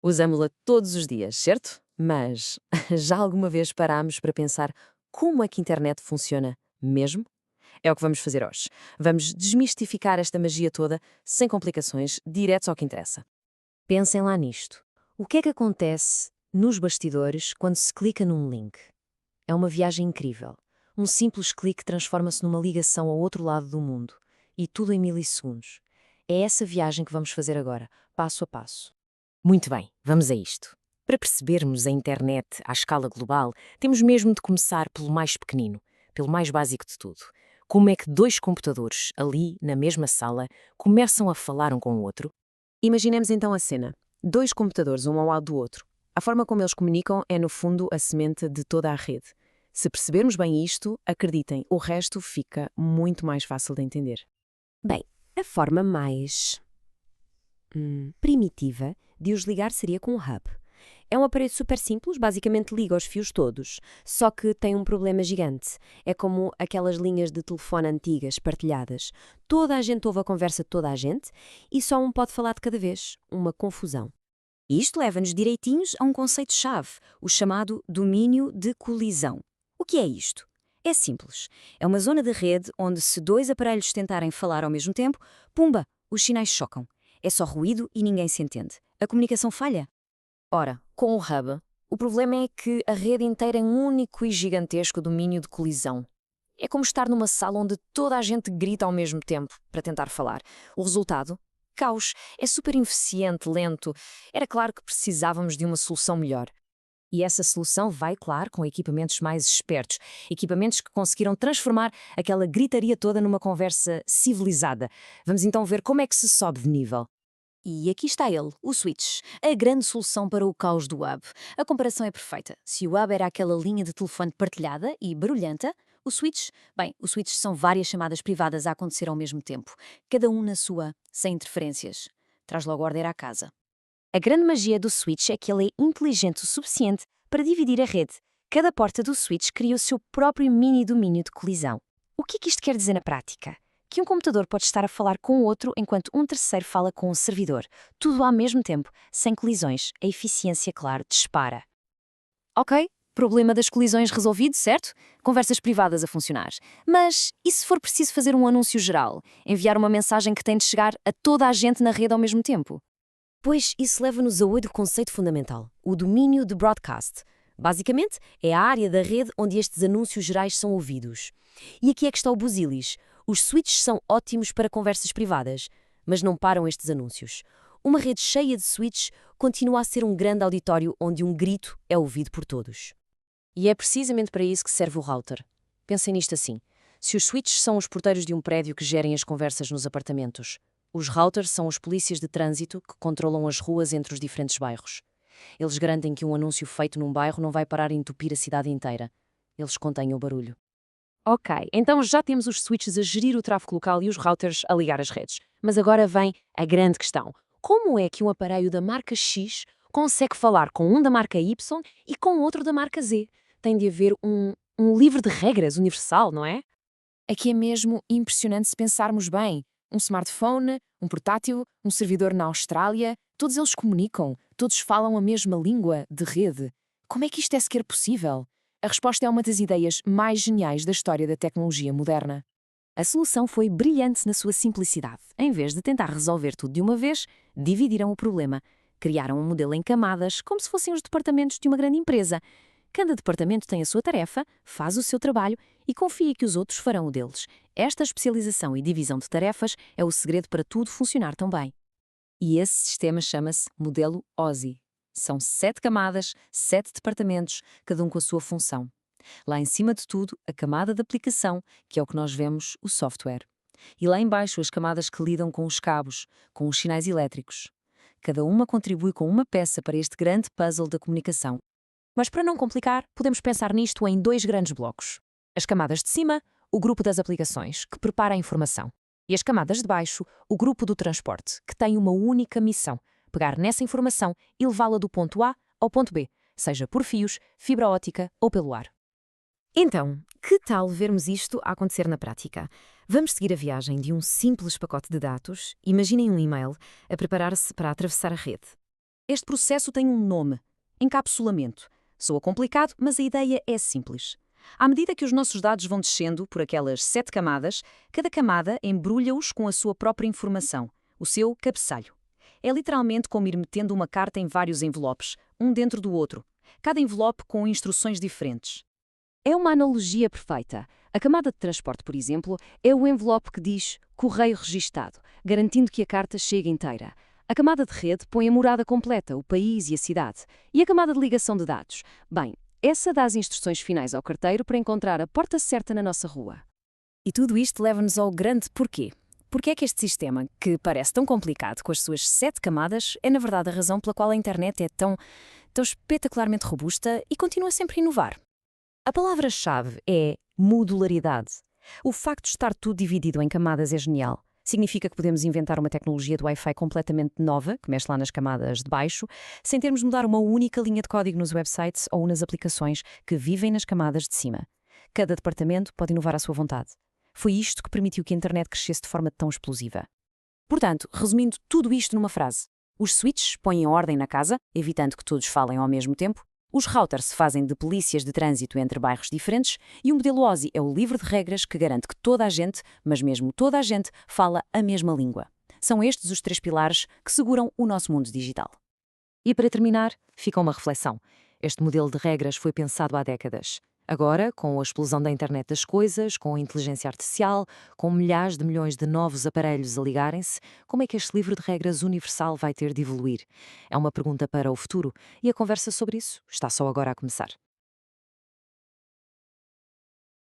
Usamo-la todos os dias, certo? Mas já alguma vez parámos para pensar como é que a internet funciona mesmo? É o que vamos fazer hoje. Vamos desmistificar esta magia toda, sem complicações, diretos ao que interessa. Pensem lá nisto. O que é que acontece nos bastidores quando se clica num link? É uma viagem incrível. Um simples clique transforma-se numa ligação ao outro lado do mundo. E tudo em milissegundos. É essa viagem que vamos fazer agora, passo a passo. Muito bem, vamos a isto. Para percebermos a internet à escala global, temos mesmo de começar pelo mais pequenino, pelo mais básico de tudo. Como é que dois computadores, ali, na mesma sala, começam a falar um com o outro? Imaginemos então a cena. Dois computadores, um ao lado do outro. A forma como eles comunicam é, no fundo, a semente de toda a rede. Se percebermos bem isto, acreditem, o resto fica muito mais fácil de entender. Bem, a forma mais primitiva de os ligar seria com um hub. É um aparelho super simples, basicamente liga os fios todos, só que tem um problema gigante. É como aquelas linhas de telefone antigas, partilhadas. Toda a gente ouve a conversa de toda a gente e só um pode falar de cada vez. Uma confusão. E isto leva-nos direitinhos a um conceito-chave, o chamado domínio de colisão. O que é isto? É simples. É uma zona de rede onde, se dois aparelhos tentarem falar ao mesmo tempo, pumba, os sinais chocam. É só ruído e ninguém se entende. A comunicação falha. Ora, com o hub, o problema é que a rede inteira é um único e gigantesco domínio de colisão. É como estar numa sala onde toda a gente grita ao mesmo tempo para tentar falar. O resultado? Caos. É super ineficiente, lento. Era claro que precisávamos de uma solução melhor. E essa solução vai, claro, com equipamentos mais espertos. Equipamentos que conseguiram transformar aquela gritaria toda numa conversa civilizada. Vamos então ver como é que se sobe de nível. E aqui está ele, o switch, a grande solução para o caos do hub. A comparação é perfeita. Se o hub era aquela linha de telefone partilhada e barulhenta, os switches são várias chamadas privadas a acontecer ao mesmo tempo, cada um na sua, sem interferências. Traz logo ordem à casa. A grande magia do switch é que ele é inteligente o suficiente para dividir a rede. Cada porta do switch cria o seu próprio mini domínio de colisão. O que é que isto quer dizer na prática? Que um computador pode estar a falar com o outro enquanto um terceiro fala com um servidor. Tudo ao mesmo tempo, sem colisões. A eficiência, claro, dispara. Ok, problema das colisões resolvido, certo? Conversas privadas a funcionar. Mas e se for preciso fazer um anúncio geral? Enviar uma mensagem que tem de chegar a toda a gente na rede ao mesmo tempo? Pois isso leva-nos a outro conceito fundamental, o domínio de broadcast. Basicamente, é a área da rede onde estes anúncios gerais são ouvidos. E aqui é que está o busilis. Os switches são ótimos para conversas privadas, mas não param estes anúncios. Uma rede cheia de switches continua a ser um grande auditório onde um grito é ouvido por todos. E é precisamente para isso que serve o router. Pensem nisto assim. Se os switches são os porteiros de um prédio que gerem as conversas nos apartamentos, os routers são os polícias de trânsito que controlam as ruas entre os diferentes bairros. Eles garantem que um anúncio feito num bairro não vai parar a entupir a cidade inteira. Eles contêm o barulho. Ok, então já temos os switches a gerir o tráfego local e os routers a ligar as redes. Mas agora vem a grande questão. Como é que um aparelho da marca X consegue falar com um da marca Y e com outro da marca Z? Tem de haver um livro de regras universal, não é? Aqui é mesmo impressionante se pensarmos bem. Um smartphone, um portátil, um servidor na Austrália, todos eles comunicam, todos falam a mesma língua de rede. Como é que isto é sequer possível? A resposta é uma das ideias mais geniais da história da tecnologia moderna. A solução foi brilhante na sua simplicidade. Em vez de tentar resolver tudo de uma vez, dividiram o problema. Criaram um modelo em camadas, como se fossem os departamentos de uma grande empresa. Cada departamento tem a sua tarefa, faz o seu trabalho e confia que os outros farão o deles. Esta especialização e divisão de tarefas é o segredo para tudo funcionar tão bem. E esse sistema chama-se modelo OSI. São 7 camadas, 7 departamentos, cada um com a sua função. Lá em cima de tudo, a camada de aplicação, que é o que nós vemos, o software. E lá embaixo, as camadas que lidam com os cabos, com os sinais elétricos. Cada uma contribui com uma peça para este grande puzzle da comunicação. Mas para não complicar, podemos pensar nisto em 2 grandes blocos. As camadas de cima, o grupo das aplicações, que prepara a informação. E as camadas de baixo, o grupo do transporte, que tem uma única missão: pegar nessa informação e levá-la do ponto A ao ponto B, seja por fios, fibra óptica ou pelo ar. Então, que tal vermos isto a acontecer na prática? Vamos seguir a viagem de um simples pacote de dados, imaginem um e-mail, a preparar-se para atravessar a rede. Este processo tem um nome: encapsulamento. Soa complicado, mas a ideia é simples. À medida que os nossos dados vão descendo por aquelas 7 camadas, cada camada embrulha-os com a sua própria informação, o seu cabeçalho. É literalmente como ir metendo uma carta em vários envelopes, um dentro do outro, cada envelope com instruções diferentes. É uma analogia perfeita. A camada de transporte, por exemplo, é o envelope que diz correio registado, garantindo que a carta chegue inteira. A camada de rede põe a morada completa, o país e a cidade. E a camada de ligação de dados? Bem, essa dá as instruções finais ao carteiro para encontrar a porta certa na nossa rua. E tudo isto leva-nos ao grande porquê. Porquê é que este sistema, que parece tão complicado com as suas 7 camadas, é na verdade a razão pela qual a internet é tão espetacularmente robusta e continua sempre a inovar? A palavra-chave é modularidade. O facto de estar tudo dividido em camadas é genial. Significa que podemos inventar uma tecnologia de Wi-Fi completamente nova, que mexe lá nas camadas de baixo, sem termos de mudar uma única linha de código nos websites ou nas aplicações que vivem nas camadas de cima. Cada departamento pode inovar à sua vontade. Foi isto que permitiu que a internet crescesse de forma tão explosiva. Portanto, resumindo tudo isto numa frase, os switches põem ordem na casa, evitando que todos falem ao mesmo tempo, os routers se fazem de polícias de trânsito entre bairros diferentes e o modelo OSI é o livro de regras que garante que toda a gente, mas mesmo toda a gente, fala a mesma língua. São estes os 3 pilares que seguram o nosso mundo digital. E para terminar, fica uma reflexão. Este modelo de regras foi pensado há décadas. Agora, com a explosão da internet das coisas, com a inteligência artificial, com milhares de milhões de novos aparelhos a ligarem-se, como é que este livro de regras universal vai ter de evoluir? É uma pergunta para o futuro e a conversa sobre isso está só agora a começar.